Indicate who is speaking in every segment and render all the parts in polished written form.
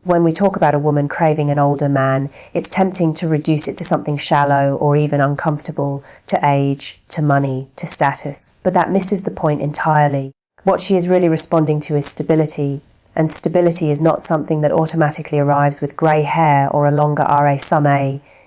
Speaker 1: When we talk about a woman craving an older man, it's tempting to reduce it to something shallow or even uncomfortable, to age, to money, to status. But that misses the point entirely. What she is really responding to is stability, and stability is not something that automatically arrives with grey hair or a longer RA.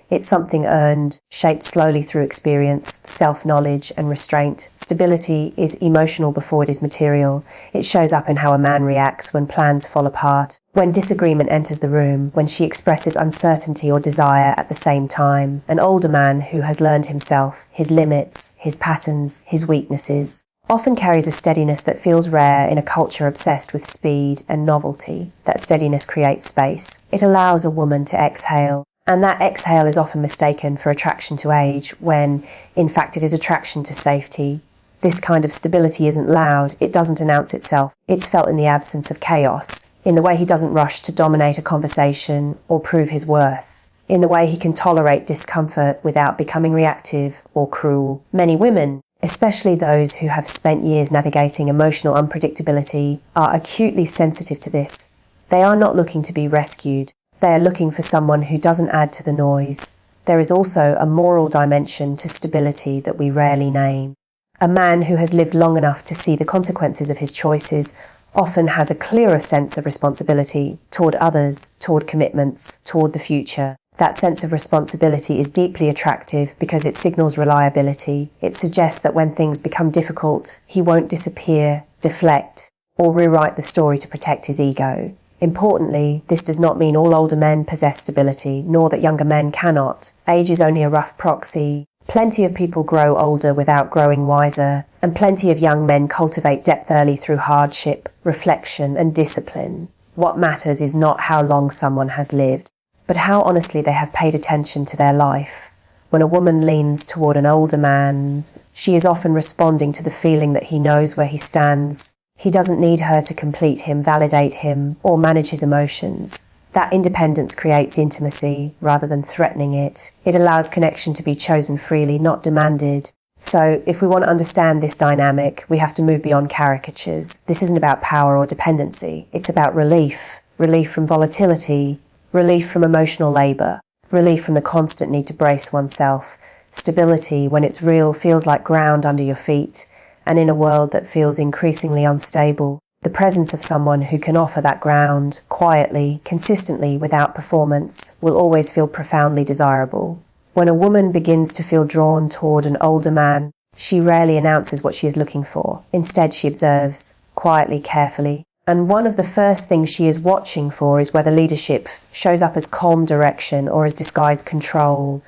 Speaker 1: It's something earned, shaped slowly through experience, self-knowledge and restraint. Stability is emotional before it is material. It shows up in how a man reacts when plans fall apart, when disagreement enters the room, when she expresses uncertainty or desire at the same time. An older man who has learned himself, his limits, his patterns, his weaknesses, often carries a steadiness that feels rare in a culture obsessed with speed and novelty. That steadiness creates space. It allows a woman to exhale. And that exhale is often mistaken for attraction to age, when, in fact, it is attraction to safety. This kind of stability isn't loud, it doesn't announce itself. It's felt in the absence of chaos, in the way he doesn't rush to dominate a conversation or prove his worth, in the way he can tolerate discomfort without becoming reactive or cruel. Many women, especially those who have spent years navigating emotional unpredictability, are acutely sensitive to this. They are not looking to be rescued. They are looking for someone who doesn't add to the noise. There is also a moral dimension to stability that we rarely name. A man who has lived long enough to see the consequences of his choices often has a clearer sense of responsibility toward others, toward commitments, toward the future. That sense of responsibility is deeply attractive because it signals reliability. It suggests that when things become difficult, he won't disappear, deflect, or rewrite the story to protect his ego. Importantly, this does not mean all older men possess stability, nor that younger men cannot. Age is only a rough proxy. Plenty of people grow older without growing wiser, and plenty of young men cultivate depth early through hardship, reflection, and discipline. What matters is not how long someone has lived, but how honestly they have paid attention to their life. When a woman leans toward an older man, she is often responding to the feeling that he knows where he stands. He doesn't need her to complete him, validate him, or manage his emotions. That independence creates intimacy rather than threatening it. It allows connection to be chosen freely, not demanded. So, if we want to understand this dynamic, we have to move beyond caricatures. This isn't about power or dependency. It's about relief. Relief from volatility. Relief from emotional labor. Relief from the constant need to brace oneself. Stability, when it's real, feels like ground under your feet. And in a world that feels increasingly unstable, the presence of someone who can offer that ground, quietly, consistently, without performance, will always feel profoundly desirable. When a woman begins to feel drawn toward an older man, she rarely announces what she is looking for. Instead, she observes, quietly, carefully. And one of the first things she is watching for is whether leadership shows up as calm direction or as disguised control.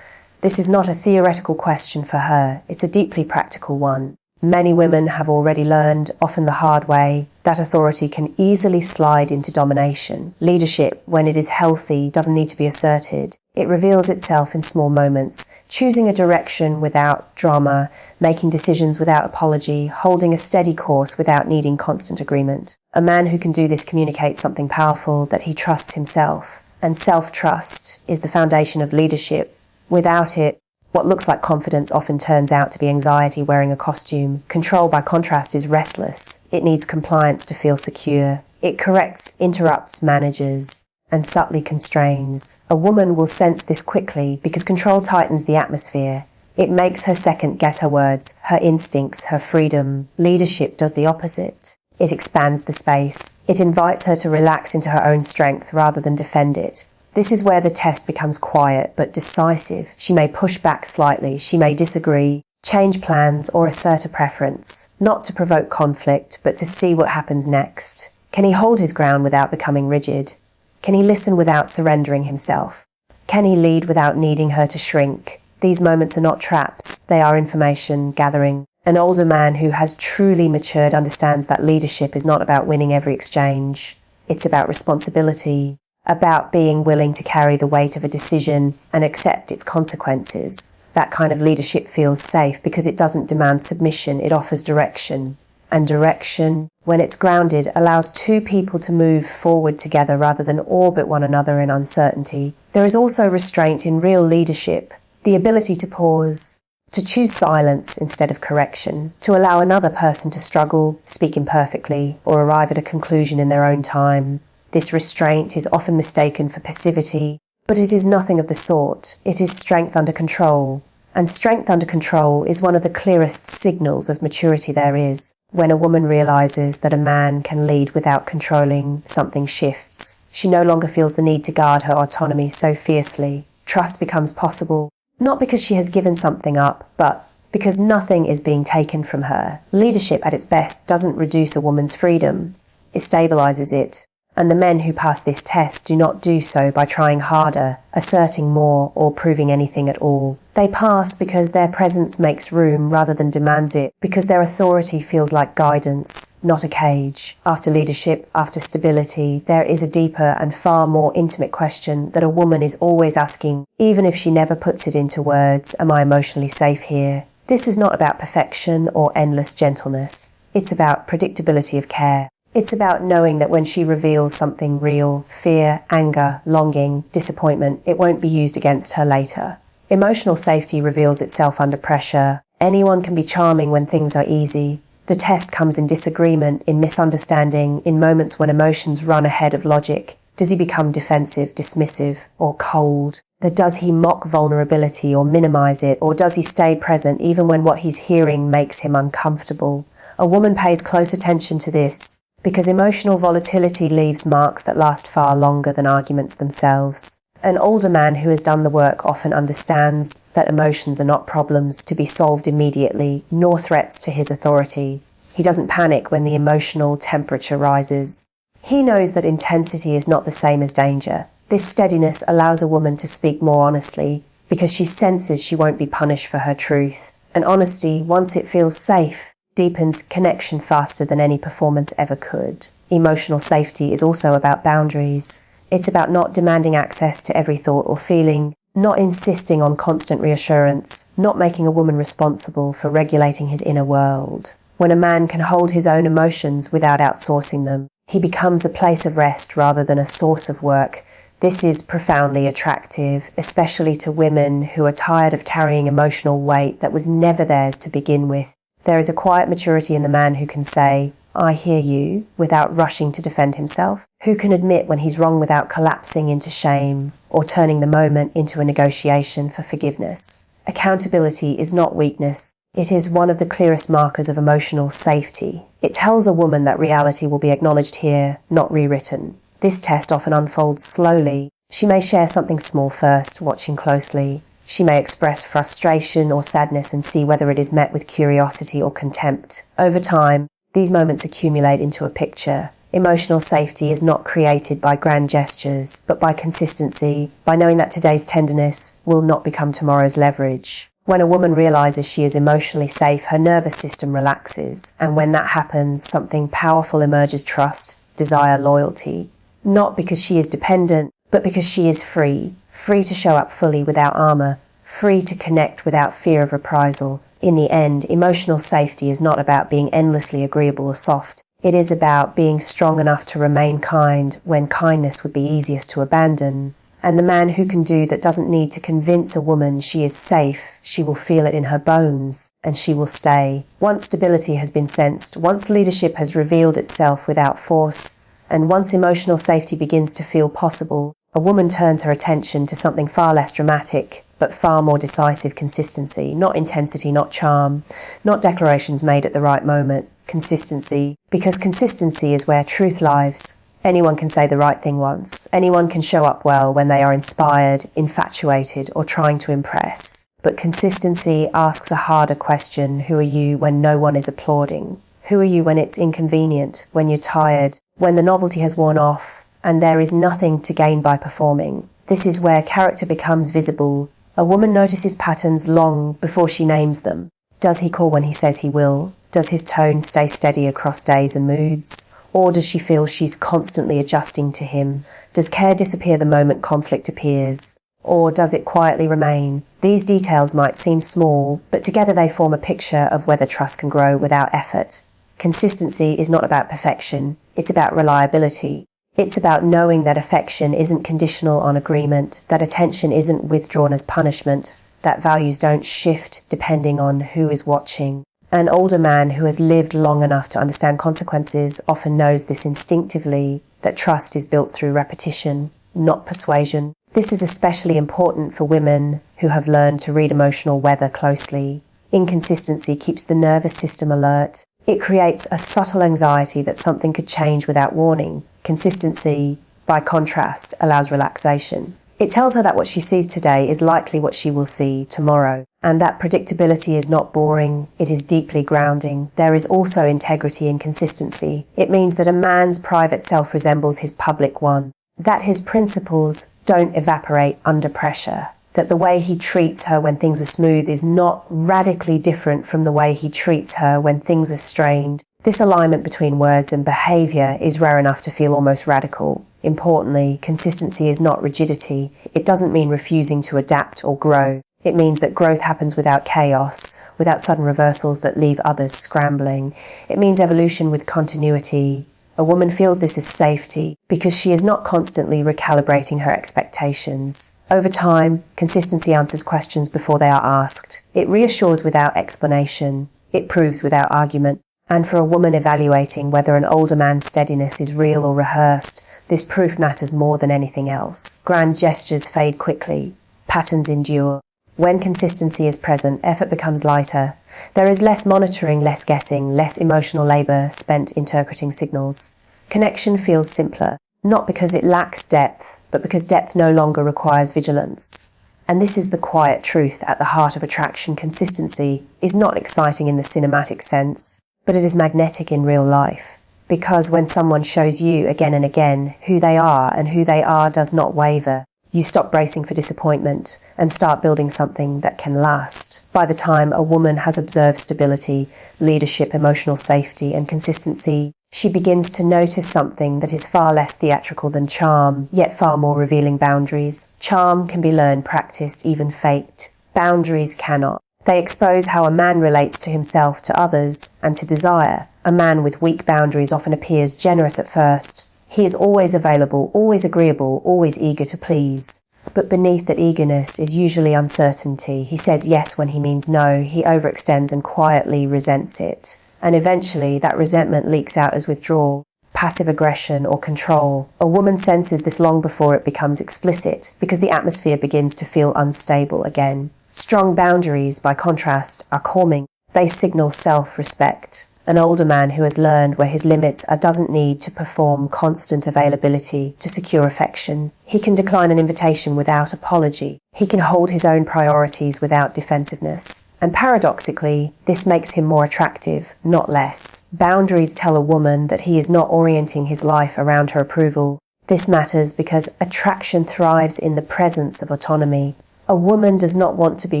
Speaker 1: This is not a theoretical question for her, it's a deeply practical one. Many women have already learned, often the hard way, that authority can easily slide into domination. Leadership, when it is healthy, doesn't need to be asserted. It reveals itself in small moments, choosing a direction without drama, making decisions without apology, holding a steady course without needing constant agreement. A man who can do this communicates something powerful, that he trusts himself. And self-trust is the foundation of leadership. Without it, what looks like confidence often turns out to be anxiety wearing a costume. Control, by contrast, is restless. It needs compliance to feel secure. It corrects, interrupts, manages, and subtly constrains. A woman will sense this quickly because control tightens the atmosphere. It makes her second guess her words, her instincts, her freedom. Leadership does the opposite. It expands the space. It invites her to relax into her own strength rather than defend it. This is where the test becomes quiet but decisive. She may push back slightly, she may disagree, change plans or assert a preference, not to provoke conflict, but to see what happens next. Can he hold his ground without becoming rigid? Can he listen without surrendering himself? Can he lead without needing her to shrink? These moments are not traps, they are information gathering. An older man who has truly matured understands that leadership is not about winning every exchange. It's about responsibility, about being willing to carry the weight of a decision and accept its consequences. That kind of leadership feels safe because it doesn't demand submission, it offers direction. And direction, when it's grounded, allows two people to move forward together rather than orbit one another in uncertainty. There is also restraint in real leadership, the ability to pause, to choose silence instead of correction, to allow another person to struggle, speak imperfectly, or arrive at a conclusion in their own time. This restraint is often mistaken for passivity, but it is nothing of the sort. It is strength under control. And strength under control is one of the clearest signals of maturity there is. When a woman realizes that a man can lead without controlling, something shifts. She no longer feels the need to guard her autonomy so fiercely. Trust becomes possible, not because she has given something up, but because nothing is being taken from her. Leadership at its best doesn't reduce a woman's freedom. It stabilizes it. And the men who pass this test do not do so by trying harder, asserting more, or proving anything at all. They pass because their presence makes room rather than demands it, because their authority feels like guidance, not a cage. After leadership, after stability, there is a deeper and far more intimate question that a woman is always asking, even if she never puts it into words: am I emotionally safe here? This is not about perfection or endless gentleness. It's about predictability of care. It's about knowing that when she reveals something real, fear, anger, longing, disappointment, it won't be used against her later. Emotional safety reveals itself under pressure. Anyone can be charming when things are easy. The test comes in disagreement, in misunderstanding, in moments when emotions run ahead of logic. Does he become defensive, dismissive, or cold? Does he mock vulnerability or minimize it, or does he stay present even when what he's hearing makes him uncomfortable? A woman pays close attention to this, because emotional volatility leaves marks that last far longer than arguments themselves. An older man who has done the work often understands that emotions are not problems to be solved immediately, nor threats to his authority. He doesn't panic when the emotional temperature rises. He knows that intensity is not the same as danger. This steadiness allows a woman to speak more honestly, because she senses she won't be punished for her truth. And honesty, once it feels safe, deepens connection faster than any performance ever could. Emotional safety is also about boundaries. It's about not demanding access to every thought or feeling, not insisting on constant reassurance, not making a woman responsible for regulating his inner world. When a man can hold his own emotions without outsourcing them, he becomes a place of rest rather than a source of work. This is profoundly attractive, especially to women who are tired of carrying emotional weight that was never theirs to begin with. There is a quiet maturity in the man who can say, "I hear you," without rushing to defend himself, who can admit when he's wrong without collapsing into shame or turning the moment into a negotiation for forgiveness. Accountability is not weakness. It is one of the clearest markers of emotional safety. It tells a woman that reality will be acknowledged here, not rewritten. This test often unfolds slowly. She may share something small first, watching closely. She may express frustration or sadness and see whether it is met with curiosity or contempt. Over time, these moments accumulate into a picture. Emotional safety is not created by grand gestures, but by consistency, by knowing that today's tenderness will not become tomorrow's leverage. When a woman realizes she is emotionally safe, her nervous system relaxes, and when that happens, something powerful emerges: trust, desire, loyalty. Not because she is dependent, but because she is free. Free to show up fully without armor, free to connect without fear of reprisal. In the end, emotional safety is not about being endlessly agreeable or soft. It is about being strong enough to remain kind when kindness would be easiest to abandon. And the man who can do that doesn't need to convince a woman she is safe. She will feel it in her bones, and she will stay. Once stability has been sensed, once leadership has revealed itself without force, and once emotional safety begins to feel possible, a woman turns her attention to something far less dramatic, but far more decisive: consistency. Not intensity, not charm, not declarations made at the right moment. Consistency. Because consistency is where truth lives. Anyone can say the right thing once. Anyone can show up well when they are inspired, infatuated, or trying to impress. But consistency asks a harder question: who are you when no one is applauding? Who are you when it's inconvenient, when you're tired, when the novelty has worn off, and there is nothing to gain by performing? This is where character becomes visible. A woman notices patterns long before she names them. Does he call when he says he will? Does his tone stay steady across days and moods? Or does she feel she's constantly adjusting to him? Does care disappear the moment conflict appears? Or does it quietly remain? These details might seem small, but together they form a picture of whether trust can grow without effort. Consistency is not about perfection. It's about reliability. It's about knowing that affection isn't conditional on agreement, that attention isn't withdrawn as punishment, that values don't shift depending on who is watching. An older man who has lived long enough to understand consequences often knows this instinctively, that trust is built through repetition, not persuasion. This is especially important for women who have learned to read emotional weather closely. Inconsistency keeps the nervous system alert. It creates a subtle anxiety that something could change without warning. Consistency, by contrast, allows relaxation. It tells her that what she sees today is likely what she will see tomorrow. And that predictability is not boring, it is deeply grounding. There is also integrity in consistency. It means that a man's private self resembles his public one, that his principles don't evaporate under pressure, that the way he treats her when things are smooth is not radically different from the way he treats her when things are strained. This alignment between words and behaviour is rare enough to feel almost radical. Importantly, consistency is not rigidity. It doesn't mean refusing to adapt or grow. It means that growth happens without chaos, without sudden reversals that leave others scrambling. It means evolution with continuity. A woman feels this as safety because she is not constantly recalibrating her expectations. Over time, consistency answers questions before they are asked. It reassures without explanation. It proves without argument. And for a woman evaluating whether an older man's steadiness is real or rehearsed, this proof matters more than anything else. Grand gestures fade quickly. Patterns endure. When consistency is present, effort becomes lighter. There is less monitoring, less guessing, less emotional labour spent interpreting signals. Connection feels simpler, not because it lacks depth, but because depth no longer requires vigilance. And this is the quiet truth at the heart of attraction. Consistency is not exciting in the cinematic sense, but it is magnetic in real life. Because when someone shows you again and again who they are, and who they are does not waver, you stop bracing for disappointment and start building something that can last. By the time a woman has observed stability, leadership, emotional safety, and consistency, she begins to notice something that is far less theatrical than charm, yet far more revealing: boundaries. Charm can be learned, practiced, even faked. Boundaries cannot. They expose how a man relates to himself, to others, and to desire. A man with weak boundaries often appears generous at first. He is always available, always agreeable, always eager to please. But beneath that eagerness is usually uncertainty. He says yes when he means no. He overextends and quietly resents it. And eventually that resentment leaks out as withdrawal, passive aggression, or control. A woman senses this long before it becomes explicit, because the atmosphere begins to feel unstable again. Strong boundaries, by contrast, are calming. They signal self-respect. An older man who has learned where his limits are doesn't need to perform constant availability to secure affection. He can decline an invitation without apology. He can hold his own priorities without defensiveness. And paradoxically, this makes him more attractive, not less. Boundaries tell a woman that he is not orienting his life around her approval. This matters because attraction thrives in the presence of autonomy. A woman does not want to be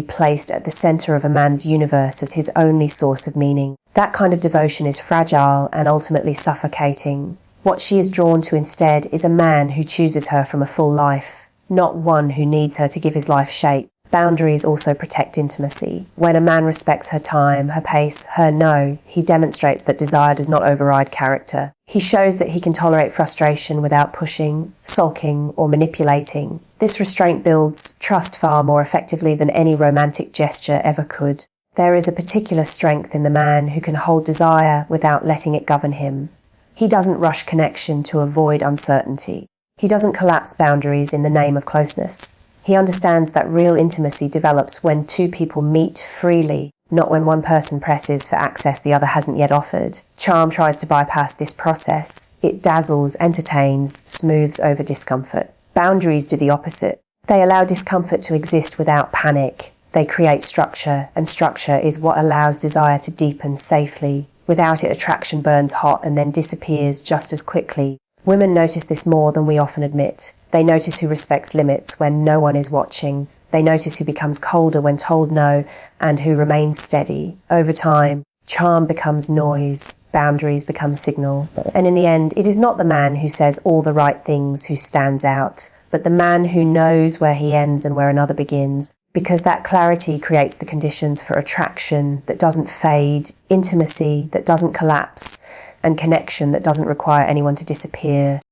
Speaker 1: placed at the center of a man's universe as his only source of meaning. That kind of devotion is fragile and ultimately suffocating. What she is drawn to instead is a man who chooses her from a full life, not one who needs her to give his life shape. Boundaries also protect intimacy. When a man respects her time, her pace, her no, he demonstrates that desire does not override character. He shows that he can tolerate frustration without pushing, sulking, or manipulating. This restraint builds trust far more effectively than any romantic gesture ever could. There is a particular strength in the man who can hold desire without letting it govern him. He doesn't rush connection to avoid uncertainty. He doesn't collapse boundaries in the name of closeness. He understands that real intimacy develops when two people meet freely, not when one person presses for access the other hasn't yet offered. Charm tries to bypass this process. It dazzles, entertains, smooths over discomfort. Boundaries do the opposite. They allow discomfort to exist without panic. They create structure, and structure is what allows desire to deepen safely. Without it, attraction burns hot and then disappears just as quickly. Women notice this more than we often admit. They notice who respects limits when no one is watching. They notice who becomes colder when told no, and who remains steady. Over time, charm becomes noise, boundaries become signal. And in the end, it is not the man who says all the right things who stands out, but the man who knows where he ends and where another begins. Because that clarity creates the conditions for attraction that doesn't fade, intimacy that doesn't collapse, and connection that doesn't require anyone to disappear.